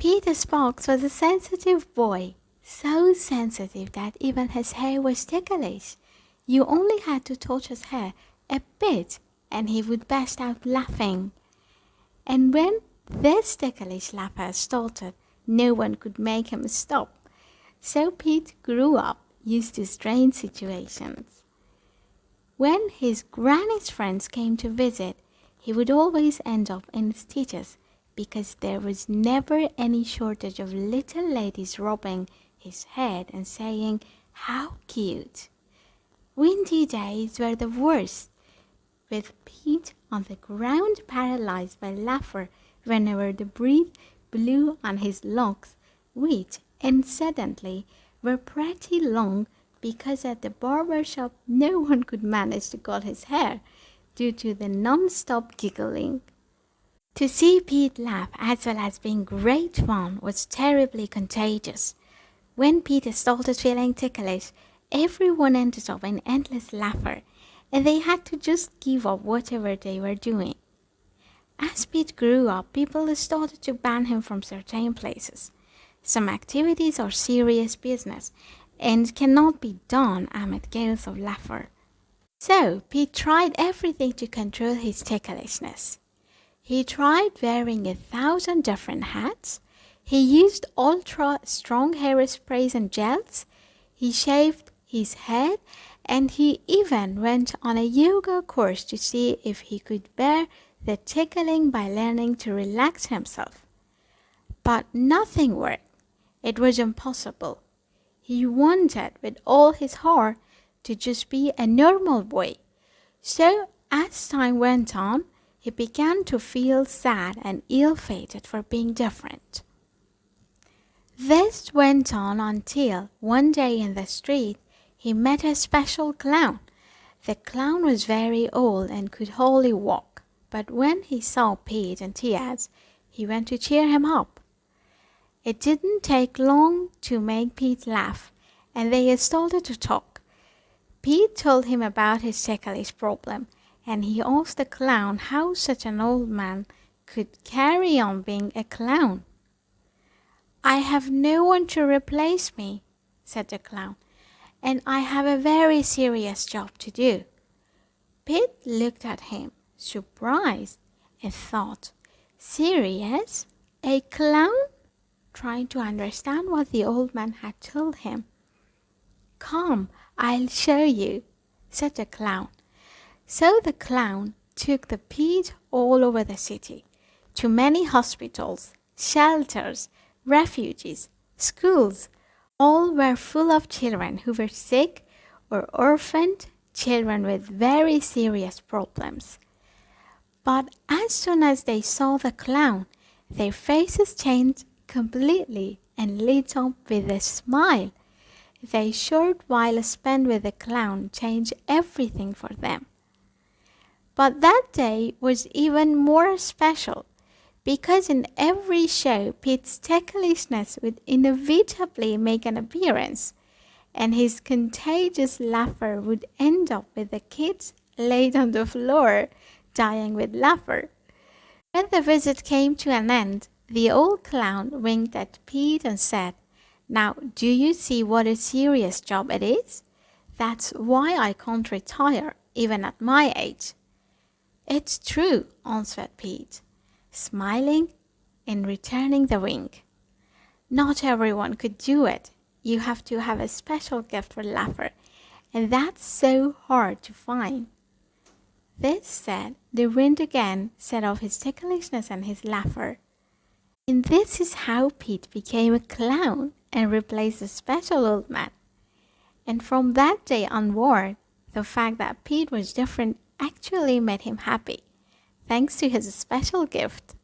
Peter Sparks was a sensitive boy, so sensitive that even his hair was ticklish. You only had to touch his hair a bit and he would burst out laughing. And when this ticklish laughter started, no one could make him stop. So Pete grew up used to strange situations. When his granny's friends came to visit, he would always end up in stitches because there was never any shortage of little ladies rubbing his head and saying, "How cute." Windy days were the worst, with Pete on the ground paralyzed by laughter whenever the breeze blew on his locks, which incidentally were pretty long because at the barber shop no one could manage to cut his hair due to the non-stop giggling. To see Pete laugh as well as being great fun was terribly contagious. When Peter started feeling ticklish, everyone ended up in endless laughter, and they had to just give up whatever they were doing. As Pete grew up, people started to ban him from certain places. Some activities are serious business and cannot be done amid gales of laughter. So Pete tried everything to control his ticklishness. He tried wearing 1,000 different hats. He used ultra strong hairsprays and gels. He shaved his head, and he even went on a yoga course to see if he could bear the tickling by learning to relax himself. But nothing worked. It was impossible. He wanted with all his heart to just be a normal boy. So as time went on, he began to feel sad and ill-fated for being different. This went on until one day in the street, he met a special clown. The clown was very old and could hardly walk, but when he saw Pete and tears, he went to cheer him up. It didn't take long to make Pete laugh, and they started to talk. Pete told him about his ticklish problem, and he asked the clown how such an old man could carry on being a clown. "I have no one to replace me," said the clown, "and I have a very serious job to do." Pete looked at him, surprised, and thought, "Serious? A clown?" trying to understand what the old man had told him. "Come, I'll show you," said the clown. So the clown took the Pete all over the city, to many hospitals, shelters, refuges, schools. All were full of children who were sick or orphaned, children with very serious problems. But as soon as they saw the clown, their faces changed completely and lit up with a smile. Their short while spent with the clown changed everything for them. But that day was even more special because in every show Pete's ticklishness would inevitably make an appearance, and his contagious laughter would end up with the kids laid on the floor, dying with laughter. When the visit came to an end, the old clown winked at Pete and said, "Now, do you see what a serious job it is? That's why I can't retire, even at my age." "It's true," answered Pete, smiling and returning the wink. "Not everyone could do it. You have to have a special gift for laughter, and that's so hard to find." This said, the wind again set off his ticklishness and his laughter. And this is how Pete became a clown and replaced the special old man. And from that day onward, the fact that Pete was different actually made him happy, thanks to his special gift.